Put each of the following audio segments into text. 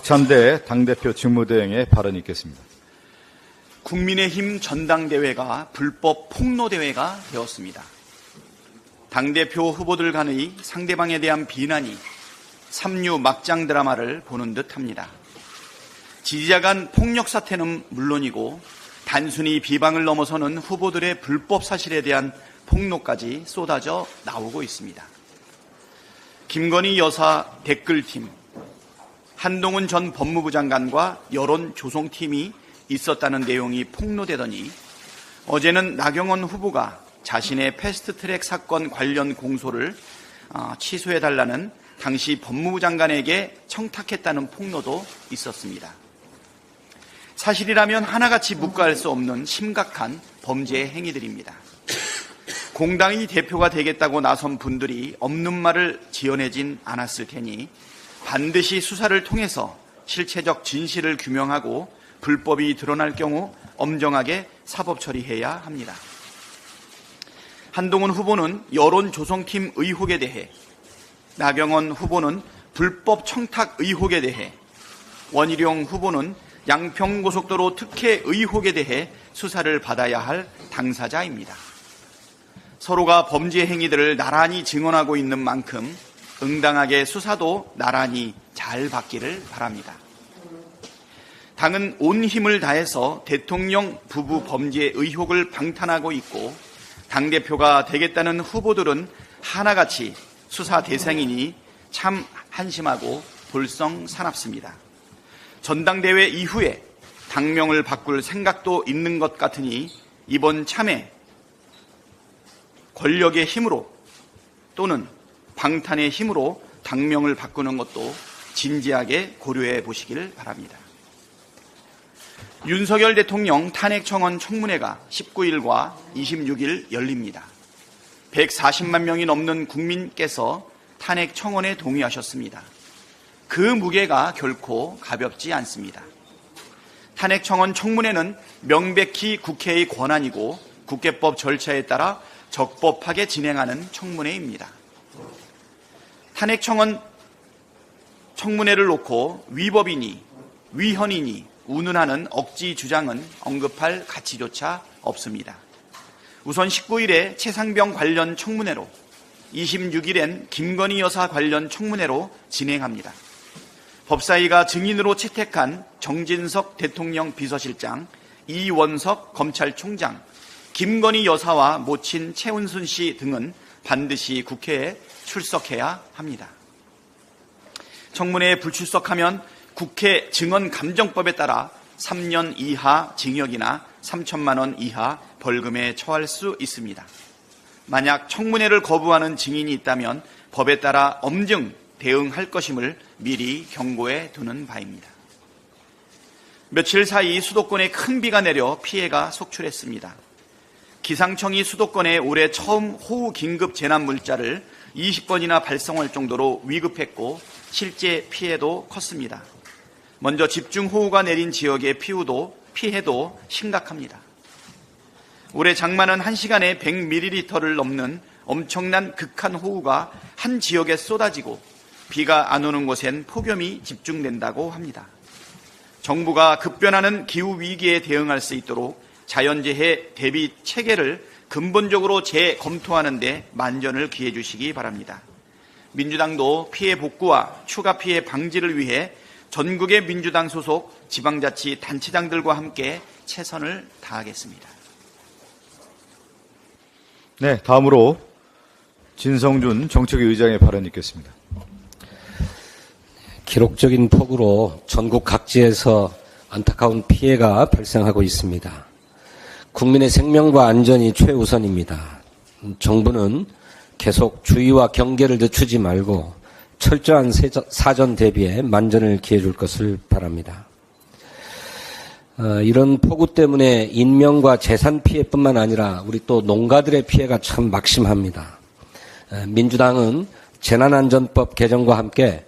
박찬대 당대표 직무대행의 발언이 있겠습니다. 국민의힘 전당대회가 불법 폭로대회가 되었습니다. 당대표 후보들 간의 상대방에 대한 비난이 삼류 막장 드라마를 보는 듯합니다. 지지자 간 폭력 사태는 물론이고 단순히 비방을 넘어서는 후보들의 불법 사실에 대한 폭로까지 쏟아져 나오고 있습니다. 김건희 여사 댓글팀, 한동훈 전 법무부 장관과 여론 조성팀이 있었다는 내용이 폭로되더니 어제는 나경원 후보가 자신의 패스트트랙 사건 관련 공소를 취소해달라는 당시 법무부 장관에게 청탁했다는 폭로도 있었습니다. 사실이라면 하나같이 묵과할 수 없는 심각한 범죄 행위들입니다. 공당이 대표가 되겠다고 나선 분들이 없는 말을 지어내진 않았을 테니 반드시 수사를 통해서 실체적 진실을 규명하고 불법이 드러날 경우 엄정하게 사법 처리해야 합니다. 한동훈 후보는 여론 조성팀 의혹에 대해, 나경원 후보는 불법 청탁 의혹에 대해, 원희룡 후보는 양평고속도로 특혜 의혹에 대해 수사를 받아야 할 당사자입니다. 서로가 범죄 행위들을 나란히 증언하고 있는 만큼 응당하게 수사도 나란히 잘 받기를 바랍니다. 당은 온 힘을 다해서 대통령 부부 범죄 의혹을 방탄하고 있고 당대표가 되겠다는 후보들은 하나같이 수사 대상이니 참 한심하고 볼썽사납습니다. 전당대회 이후에 당명을 바꿀 생각도 있는 것 같으니 이번 참에 권력의 힘으로 또는 방탄의 힘으로 당명을 바꾸는 것도 진지하게 고려해 보시길 바랍니다. 윤석열 대통령 탄핵청원 청문회가 19일과 26일 열립니다. 140만 명이 넘는 국민께서 탄핵 청원에 동의하셨습니다. 그 무게가 결코 가볍지 않습니다. 탄핵 청원 청문회는 명백히 국회의 권한이고 국회법 절차에 따라 적법하게 진행하는 청문회입니다. 탄핵 청문회를 놓고 위법이니 위헌이니 운운하는 억지 주장은 언급할 가치조차 없습니다. 우선 19일에 최상병 관련 청문회로 26일엔 김건희 여사 관련 청문회로 진행합니다. 법사위가 증인으로 채택한 정진석 대통령 비서실장, 이원석 검찰총장, 김건희 여사와 모친 최은순 씨 등은 반드시 국회에 출석해야 합니다. 청문회에 불출석하면 국회 증언감정법에 따라 3년 이하 징역이나 3천만 원 이하 벌금에 처할 수 있습니다. 만약 청문회를 거부하는 증인이 있다면 법에 따라 엄정 대응할 것임을 미리 경고해 두는 바입니다. 며칠 사이 수도권에 큰 비가 내려 피해가 속출했습니다. 기상청이 수도권에 올해 처음 호우 긴급 재난 문자를 20번이나 발송할 정도로 위급했고 실제 피해도 컸습니다. 먼저 집중호우가 내린 지역의 피해도 심각합니다. 올해 장마는 1시간에 100ml를 넘는 엄청난 극한 호우가 한 지역에 쏟아지고 비가 안 오는 곳엔 폭염이 집중된다고 합니다. 정부가 급변하는 기후위기에 대응할 수 있도록 자연재해 대비 체계를 근본적으로 재검토하는 데 만전을 기해 주시기 바랍니다. 민주당도 피해 복구와 추가 피해 방지를 위해 전국의 민주당 소속 지방자치단체장들과 함께 최선을 다하겠습니다. 네, 다음으로 진성준 정책위 의장의 발언이 있겠습니다. 기록적인 폭우로 전국 각지에서 안타까운 피해가 발생하고 있습니다. 국민의 생명과 안전이 최우선입니다. 정부는 계속 주의와 경계를 늦추지 말고 철저한 사전 대비에 만전을 기해 줄 것을 바랍니다. 이런 폭우 때문에 인명과 재산 피해뿐만 아니라 우리 또 농가들의 피해가 참 막심합니다. 민주당은 재난안전법 개정과 함께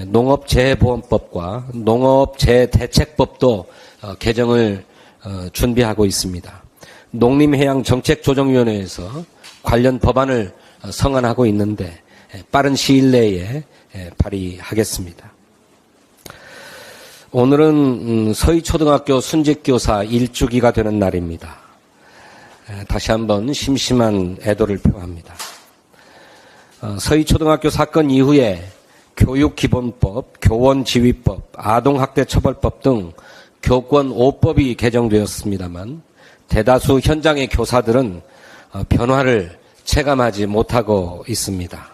농업재해보험법과 농업재해대책법도 개정을 준비하고 있습니다. 농림해양정책조정위원회에서 관련 법안을 성안하고 있는데 빠른 시일 내에 발의하겠습니다. 오늘은 서희초등학교 순직교사 1주기가 되는 날입니다. 다시 한번 심심한 애도를 표합니다. 서희초등학교 사건 이후에 교육기본법, 교원지휘법, 아동학대처벌법 등 교권 5법이 개정되었습니다만 대다수 현장의 교사들은 변화를 체감하지 못하고 있습니다.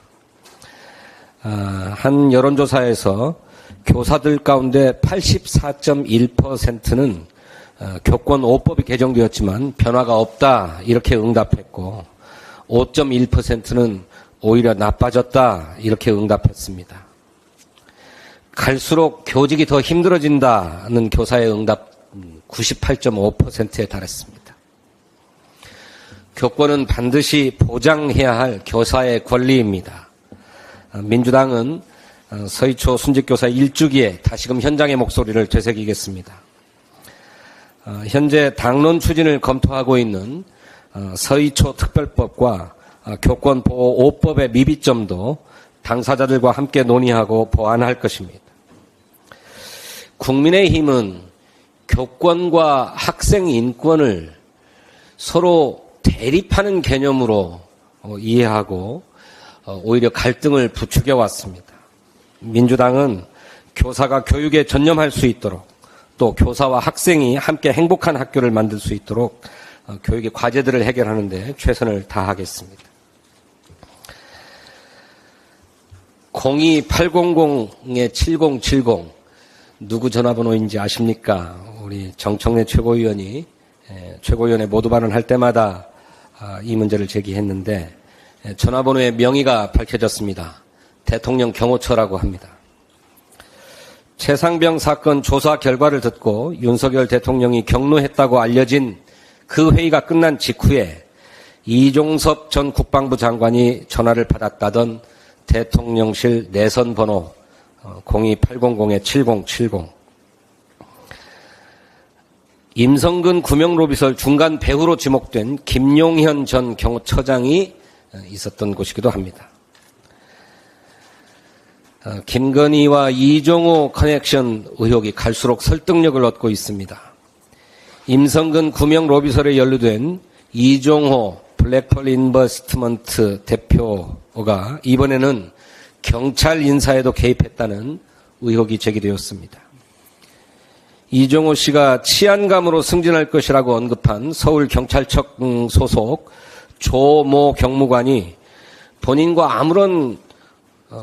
한 여론조사에서 교사들 가운데 84.1%는 교권 5법이 개정되었지만 변화가 없다 이렇게 응답했고 5.1%는 오히려 나빠졌다 이렇게 응답했습니다. 갈수록 교직이 더 힘들어진다는 교사의 응답 98.5%에 달했습니다. 교권은 반드시 보장해야 할 교사의 권리입니다. 민주당은 서희초 순직교사 1주기에 다시금 현장의 목소리를 되새기겠습니다. 현재 당론 추진을 검토하고 있는 서희초 특별법과 교권보호 5법의 미비점도 당사자들과 함께 논의하고 보완할 것입니다. 국민의힘은 교권과 학생 인권을 서로 대립하는 개념으로 이해하고 오히려 갈등을 부추겨 왔습니다. 민주당은 교사가 교육에 전념할 수 있도록 또 교사와 학생이 함께 행복한 학교를 만들 수 있도록 교육의 과제들을 해결하는 데 최선을 다하겠습니다. 02800-7070 누구 전화번호인지 아십니까? 우리 정청래 최고위원이 최고위원회 모두 발언할 때마다 이 문제를 제기했는데 전화번호의 명의가 밝혀졌습니다. 대통령 경호처라고 합니다. 최상병 사건 조사 결과를 듣고 윤석열 대통령이 경로했다고 알려진 그 회의가 끝난 직후에 이종섭 전 국방부 장관이 전화를 받았다던 대통령실 내선 번호 02800-7070 임성근 구명로비설 중간 배후로 지목된 김용현 전 경호처장이 있었던 곳이기도 합니다. 김건희와 이종호 커넥션 의혹이 갈수록 설득력을 얻고 있습니다. 임성근 구명로비설에 연루된 이종호 블랙펄 인버스트먼트 대표가 이번에는 경찰 인사에도 개입했다는 의혹이 제기되었습니다. 이종호 씨가 치안감으로 승진할 것이라고 언급한 서울경찰청 소속 조모 경무관이 본인과 아무런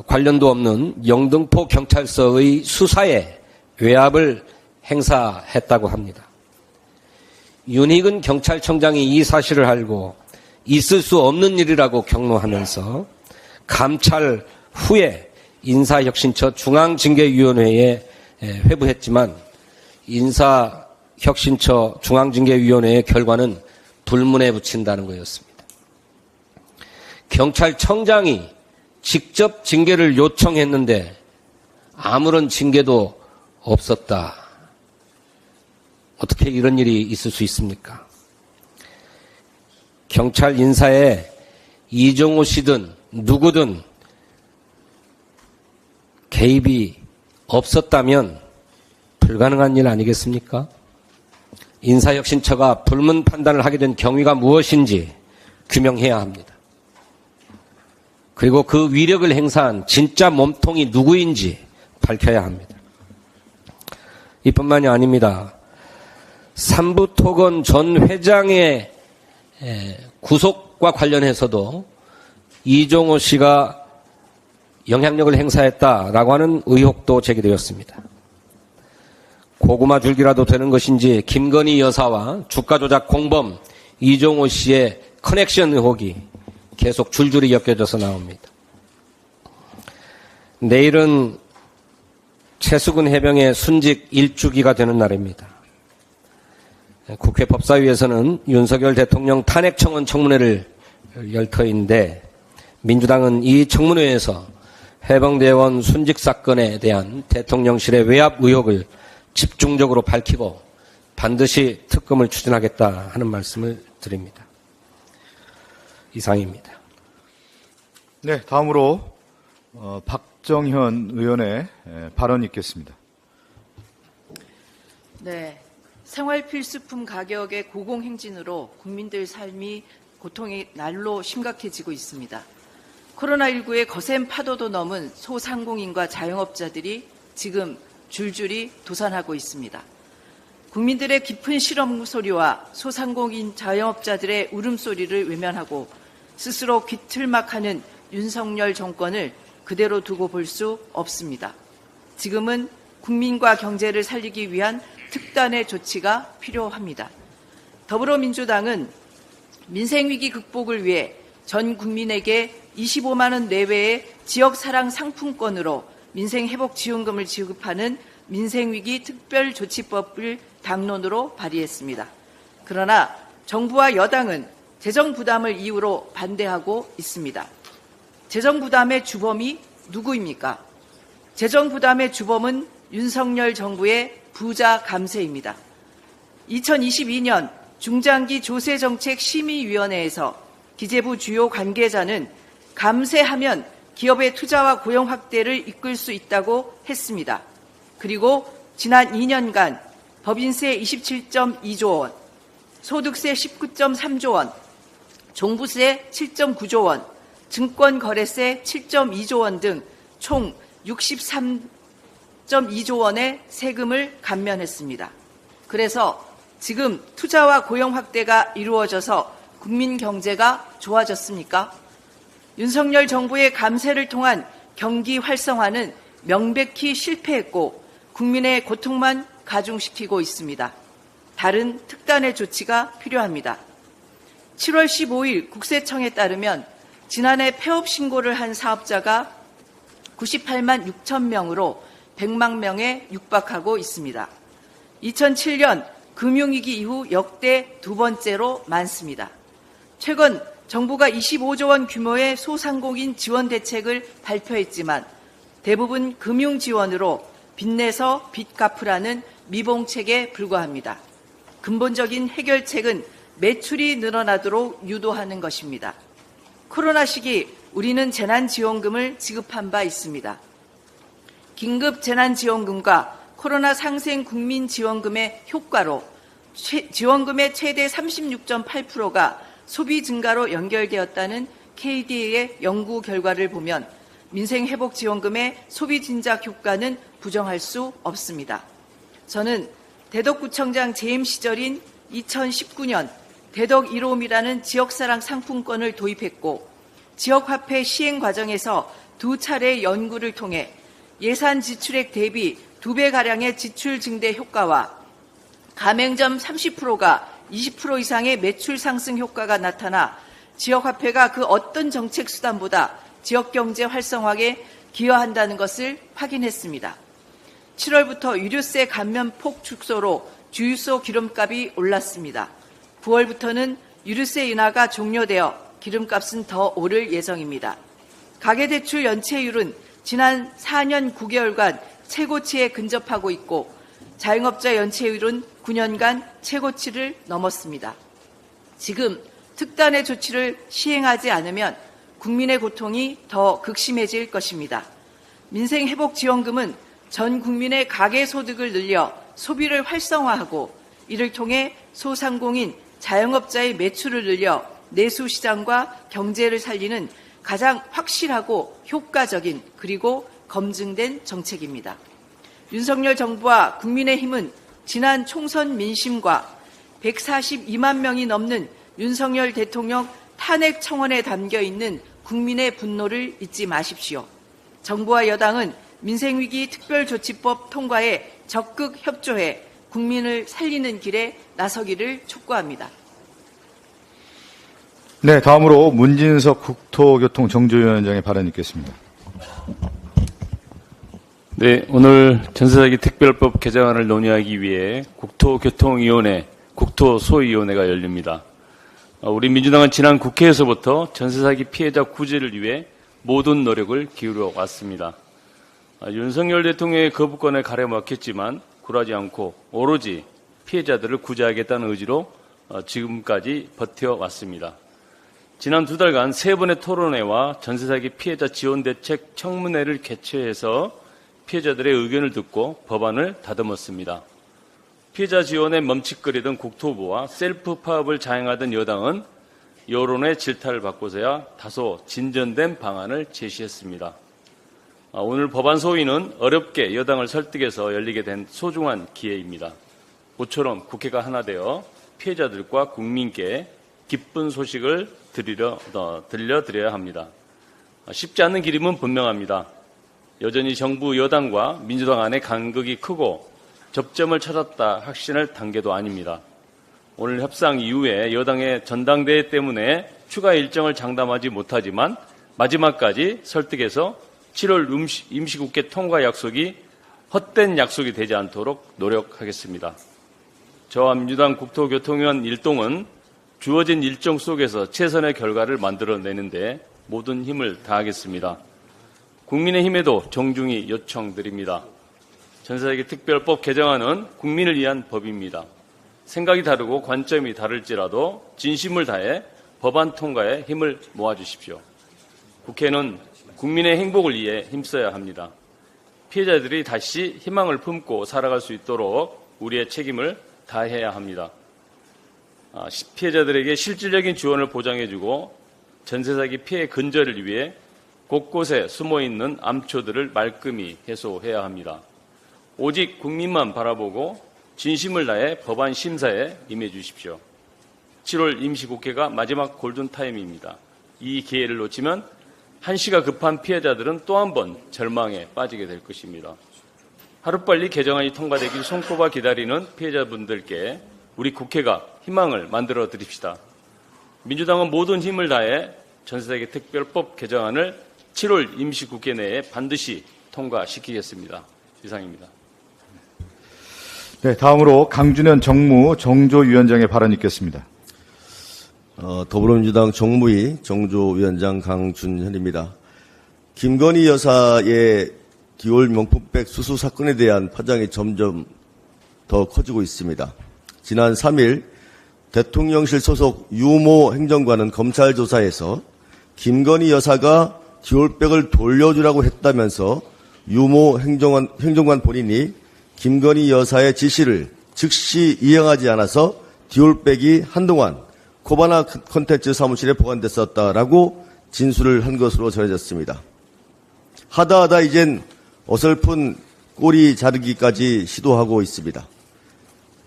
관련도 없는 영등포 경찰서의 수사에 외압을 행사했다고 합니다. 윤희근 경찰청장이 이 사실을 알고 있을 수 없는 일이라고 경로하면서 감찰 후에 인사혁신처 중앙징계위원회에 회부했지만 인사혁신처 중앙징계위원회의 결과는 불문에 붙인다는 거였습니다. 경찰청장이 직접 징계를 요청했는데 아무런 징계도 없었다. 어떻게 이런 일이 있을 수 있습니까? 경찰 인사에 이종호 씨든 누구든 개입이 없었다면 불가능한 일 아니겠습니까? 인사혁신처가 불문 판단을 하게 된 경위가 무엇인지 규명해야 합니다. 그리고 그 위력을 행사한 진짜 몸통이 누구인지 밝혀야 합니다. 이뿐만이 아닙니다. 삼부토건 전 회장의 구속과 관련해서도 이종호 씨가 영향력을 행사했다라고 하는 의혹도 제기되었습니다. 고구마 줄기라도 되는 것인지 김건희 여사와 주가 조작 공범 이종호 씨의 커넥션 의혹이 계속 줄줄이 엮여져서 나옵니다. 내일은 최수근 해병의 순직 1주기가 되는 날입니다. 국회 법사위에서는 윤석열 대통령 탄핵청원 청문회를 열 터인데 민주당은 이 청문회에서 해병대원 순직 사건에 대한 대통령실의 외압 의혹을 집중적으로 밝히고 반드시 특검을 추진하겠다 하는 말씀을 드립니다. 이상입니다. 네, 다음으로 박정현 의원의 발언이 있겠습니다. 네. 생활필수품 가격의 고공행진으로 국민들 삶이 고통이 날로 심각해지고 있습니다. 코로나19의 거센 파도도 넘은 소상공인과 자영업자들이 지금 줄줄이 도산하고 있습니다. 국민들의 깊은 실험 소리와 소상공인 자영업자들의 울음소리를 외면하고 스스로 귀틀막하는 윤석열 정권을 그대로 두고 볼 수 없습니다. 지금은 국민과 경제를 살리기 위한 특단의 조치가 필요합니다. 더불어민주당은 민생위기 극복을 위해 전 국민에게 25만 원 내외의 지역사랑 상품권으로 민생회복지원금을 지급하는 민생위기 특별조치법을 당론으로 발의했습니다. 그러나 정부와 여당은 재정부담을 이유로 반대하고 있습니다. 재정부담의 주범이 누구입니까? 재정부담의 주범은 윤석열 정부의 부자 감세입니다. 2022년 중장기 조세정책심의위원회에서 기재부 주요 관계자는 감세하면 기업의 투자와 고용 확대를 이끌 수 있다고 했습니다. 그리고 지난 2년간 법인세 27.2조 원, 소득세 19.3조 원, 종부세 7.9조 원, 증권거래세 7.2조 원 등 총 63.2조 원의 세금을 감면했습니다. 그래서 지금 투자와 고용 확대가 이루어져서 국민 경제가 좋아졌습니까? 윤석열 정부의 감세를 통한 경기 활성화는 명백히 실패했고 국민의 고통만 가중시키고 있습니다. 다른 특단의 조치가 필요합니다. 7월 15일 국세청에 따르면 지난해 폐업 신고를 한 사업자가 98만 6천 명으로 100만 명에 육박하고 있습니다. 2007년 금융위기 이후 역대 두 번째로 많습니다. 최근 정부가 25조 원 규모의 소상공인 지원 대책을 발표했지만 대부분 금융 지원으로 빚내서 빚 갚으라는 미봉책에 불과합니다. 근본적인 해결책은 매출이 늘어나도록 유도하는 것입니다. 코로나 시기 우리는 재난지원금을 지급한 바 있습니다. 긴급 재난지원금과 코로나 상생 국민지원금의 효과로 지원금의 최대 36.8%가 소비 증가로 연결되었다는 KDA의 연구 결과를 보면 민생회복지원금의 소비 진작 효과는 부정할 수 없습니다. 저는 대덕구청장 재임 시절인 2019년 대덕 1홈이라는 지역사랑 상품권을 도입했고 지역화폐 시행 과정에서 두 차례 연구를 통해 예산 지출액 대비 2배가량의 지출 증대 효과와 가맹점 30%가 20% 이상의 매출 상승 효과가 나타나 지역화폐가 그 어떤 정책 수단보다 지역경제 활성화에 기여한다는 것을 확인했습니다. 7월부터 유류세 감면폭 축소로 주유소 기름값이 올랐습니다. 9월부터는 유류세 인하가 종료되어 기름값은 더 오를 예정입니다. 가계대출 연체율은 지난 4년 9개월간 최고치에 근접하고 있고 자영업자 연체율은 9년간 최고치를 넘었습니다. 지금 특단의 조치를 시행하지 않으면 국민의 고통이 더 극심해질 것입니다. 민생회복지원금은 전 국민의 가계소득을 늘려 소비를 활성화하고 이를 통해 소상공인, 자영업자의 매출을 늘려 내수시장과 경제를 살리는 가장 확실하고 효과적인 그리고 검증된 정책입니다. 윤석열 정부와 국민의힘은 지난 총선 민심과 142만 명이 넘는 윤석열 대통령 탄핵 청원에 담겨 있는 국민의 분노를 잊지 마십시오. 정부와 여당은 민생위기 특별조치법 통과에 적극 협조해 국민을 살리는 길에 나서기를 촉구합니다. 네, 다음으로 문진석 국토교통정조위원장의 발언 있겠습니다. 네, 오늘 전세사기 특별법 개정안을 논의하기 위해 국토교통위원회, 국토소위원회가 열립니다. 우리 민주당은 지난 국회에서부터 전세사기 피해자 구제를 위해 모든 노력을 기울여 왔습니다. 윤석열 대통령의 거부권에 가려먹혔지만 굴하지 않고 오로지 피해자들을 구제하겠다는 의지로 지금까지 버텨왔습니다. 지난 두 달간 3번의 토론회와 전세사기 피해자 지원대책 청문회를 개최해서 피해자들의 의견을 듣고 법안을 다듬었습니다. 피해자 지원에 멈칫거리던 국토부와 셀프 파업을 자행하던 여당은 여론의 질타를 받고서야 다소 진전된 방안을 제시했습니다. 오늘 법안 소위는 어렵게 여당을 설득해서 열리게 된 소중한 기회입니다. 모처럼 국회가 하나 되어 피해자들과 국민께 기쁜 소식을 들려드려야 합니다. 쉽지 않은 길임은 분명합니다. 여전히 정부 여당과 민주당 안의 간극이 크고 접점을 찾았다 확신할 단계도 아닙니다. 오늘 협상 이후에 여당의 전당대회 때문에 추가 일정을 장담하지 못하지만 마지막까지 설득해서 7월 임시국회 통과 약속이 헛된 약속이 되지 않도록 노력하겠습니다. 저와 민주당 국토교통위원 일동은 주어진 일정 속에서 최선의 결과를 만들어내는데 모든 힘을 다하겠습니다. 국민의힘에도 정중히 요청드립니다. 전세자기 특별법 개정안은 국민을 위한 법입니다. 생각이 다르고 관점이 다를지라도 진심을 다해 법안 통과에 힘을 모아주십시오. 국회는 국민의 행복을 위해 힘써야 합니다. 피해자들이 다시 희망을 품고 살아갈 수 있도록 우리의 책임을 다해야 합니다. 피해자들에게 실질적인 지원을 보장해주고 전세사기 피해 근절을 위해 곳곳에 숨어있는 암초들을 말끔히 해소해야 합니다. 오직 국민만 바라보고 진심을 다해 법안 심사에 임해주십시오. 7월 임시국회가 마지막 골든타임입니다. 이 기회를 놓치면 한시가 급한 피해자들은 또 한 번 절망에 빠지게 될 것입니다. 하루빨리 개정안이 통과되길 손꼽아 기다리는 피해자분들께 우리 국회가 희망을 만들어 드립시다. 민주당은 모든 힘을 다해 전세사기 특별법 개정안을 7월 임시국회 내에 반드시 통과시키겠습니다. 이상입니다. 네, 다음으로 강준현 정무 정조위원장의 발언 있겠습니다. 더불어민주당 정무위 정조위원장 강준현입니다. 김건희 여사의 디올 명품백 수수 사건에 대한 파장이 점점 더 커지고 있습니다. 지난 3일 대통령실 소속 유모 행정관은 검찰 조사에서 김건희 여사가 디올백을 돌려주라고 했다면서 유모 행정관 본인이 김건희 여사의 지시를 즉시 이행하지 않아서 디올백이 한동안 코바나 콘텐츠 사무실에 보관됐었다라고 진술을 한 것으로 전해졌습니다. 하다하다 이젠 어설픈 꼬리 자르기까지 시도하고 있습니다.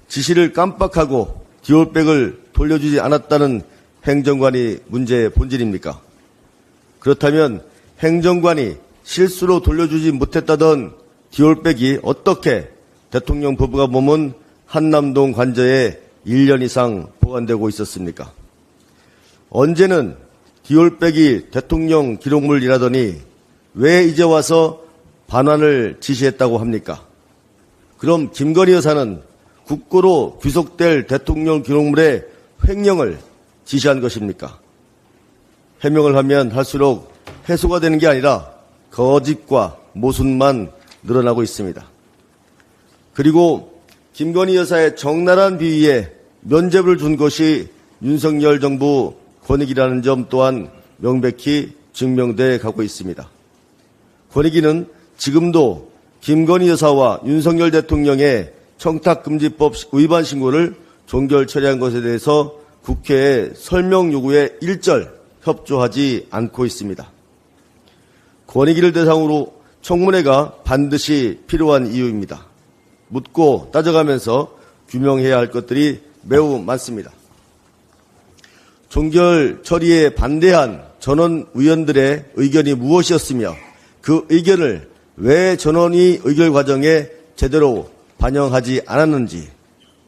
지시를 깜빡하고 디올백을 돌려주지 않았다는 행정관이 문제의 본질입니까? 그렇다면 행정관이 실수로 돌려주지 못했다던 디올백이 어떻게 대통령 부부가 머문 한남동 관저에 1년 이상 보관되고 있었습니까? 언제는 디올백이 대통령 기록물이라더니 왜 이제 와서 반환을 지시했다고 합니까? 그럼 김건희 여사는 국고로 귀속될 대통령 기록물의 횡령을 지시한 것입니까? 해명을 하면 할수록 해소가 되는 게 아니라 거짓과 모순만 늘어나고 있습니다. 그리고 김건희 여사의 적나라한 비위에 면죄부를 준 것이 윤석열 정부 권익이라는 점 또한 명백히 증명돼 가고 있습니다. 권익위는 지금도 김건희 여사와 윤석열 대통령의 청탁금지법 위반 신고를 종결 처리한 것에 대해서 국회의 설명 요구에 일절 협조하지 않고 있습니다. 권익위를 대상으로 청문회가 반드시 필요한 이유입니다. 묻고 따져가면서 규명해야 할 것들이 매우 많습니다. 종결 처리에 반대한 전원 의원들의 의견이 무엇이었으며 그 의견을 왜 전원이 의결 과정에 제대로 반영하지 않았는지,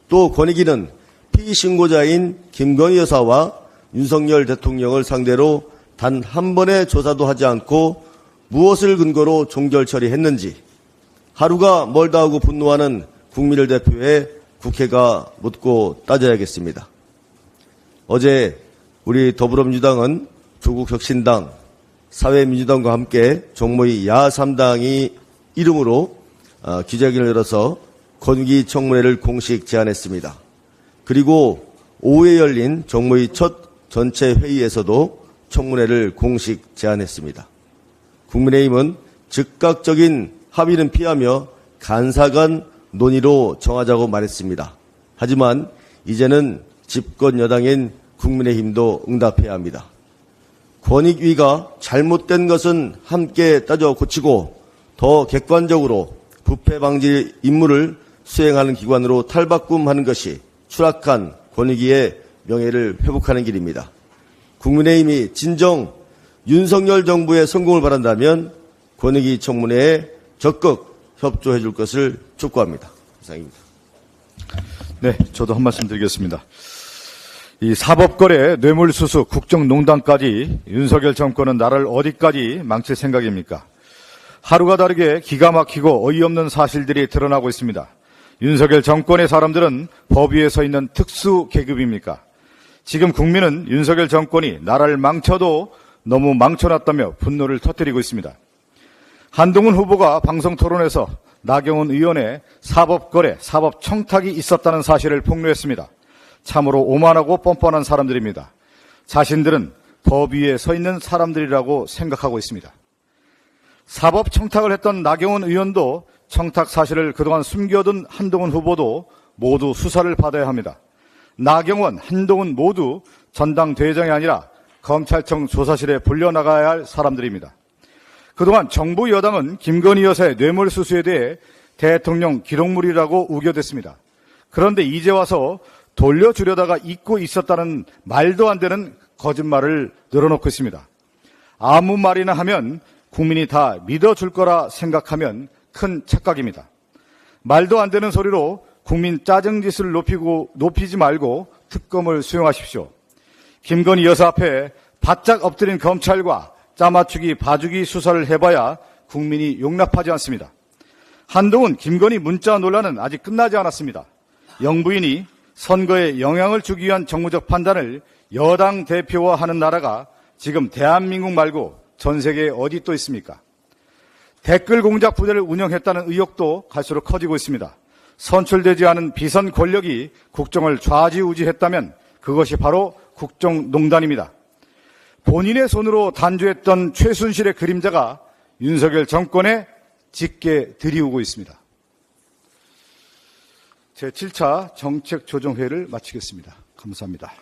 또 권익위는 피신고자인 김건희 여사와 윤석열 대통령을 상대로 단 한 번의 조사도 하지 않고 무엇을 근거로 종결 처리했는지 하루가 멀다 하고 분노하는 국민을 대표해 국회가 묻고 따져야겠습니다. 어제 우리 더불어민주당은 조국혁신당, 사회민주당과 함께 정무위 야3당이 이름으로 기자회견을 열어서 권익위 청문회를 공식 제안했습니다. 그리고 오후에 열린 정무위 첫 전체 회의에서도 청문회를 공식 제안했습니다. 국민의힘은 즉각적인 합의는 피하며 간사간 논의로 정하자고 말했습니다. 하지만 이제는 집권 여당인 국민의힘도 응답해야 합니다. 권익위가 잘못된 것은 함께 따져 고치고 더 객관적으로 부패 방지 임무를 수행하는 기관으로 탈바꿈하는 것이 추락한 권익위의 명예를 회복하는 길입니다. 국민의힘이 진정 윤석열 정부의 성공을 바란다면 권익위 청문회에 적극 협조해 줄 것을 촉구합니다. 이상입니다. 네, 저도 한 말씀 드리겠습니다. 이 사법거래, 뇌물수수, 국정농단까지 윤석열 정권은 나라를 어디까지 망칠 생각입니까? 하루가 다르게 기가 막히고 어이없는 사실들이 드러나고 있습니다. 윤석열 정권의 사람들은 법 위에 서 있는 특수 계급입니까? 지금 국민은 윤석열 정권이 나라를 망쳐도 너무 망쳐놨다며 분노를 터뜨리고 있습니다. 한동훈 후보가 방송 토론에서 나경원 의원의 사법거래, 사법청탁이 있었다는 사실을 폭로했습니다. 참으로 오만하고 뻔뻔한 사람들입니다. 자신들은 법 위에 서 있는 사람들이라고 생각하고 있습니다. 사법청탁을 했던 나경원 의원도 청탁 사실을 그동안 숨겨둔 한동훈 후보도 모두 수사를 받아야 합니다. 나경원, 한동훈 모두 전당대회장이 아니라 검찰청 조사실에 불려나가야 할 사람들입니다. 그동안 정부 여당은 김건희 여사의 뇌물수수에 대해 대통령 기록물이라고 우겨댔습니다. 그런데 이제 와서 돌려주려다가 잊고 있었다는 말도 안 되는 거짓말을 늘어놓고 있습니다. 아무 말이나 하면 국민이 다 믿어줄 거라 생각하면 큰 착각입니다. 말도 안 되는 소리로 국민 짜증짓을 높이지 말고 특검을 수용하십시오. 김건희 여사 앞에 바짝 엎드린 검찰과 짜맞추기, 봐주기 수사를 해봐야 국민이 용납하지 않습니다. 한동훈, 김건희 문자 논란은 아직 끝나지 않았습니다. 영부인이 선거에 영향을 주기 위한 정무적 판단을 여당 대표와 하는 나라가 지금 대한민국 말고 전 세계에 어디 또 있습니까? 댓글 공작 부대를 운영했다는 의혹도 갈수록 커지고 있습니다. 선출되지 않은 비선 권력이 국정을 좌지우지했다면 그것이 바로 국정농단입니다. 본인의 손으로 단주했던 최순실의 그림자가 윤석열 정권에 짙게 들이우고 있습니다. 제7차 정책조정회를 마치겠습니다. 감사합니다.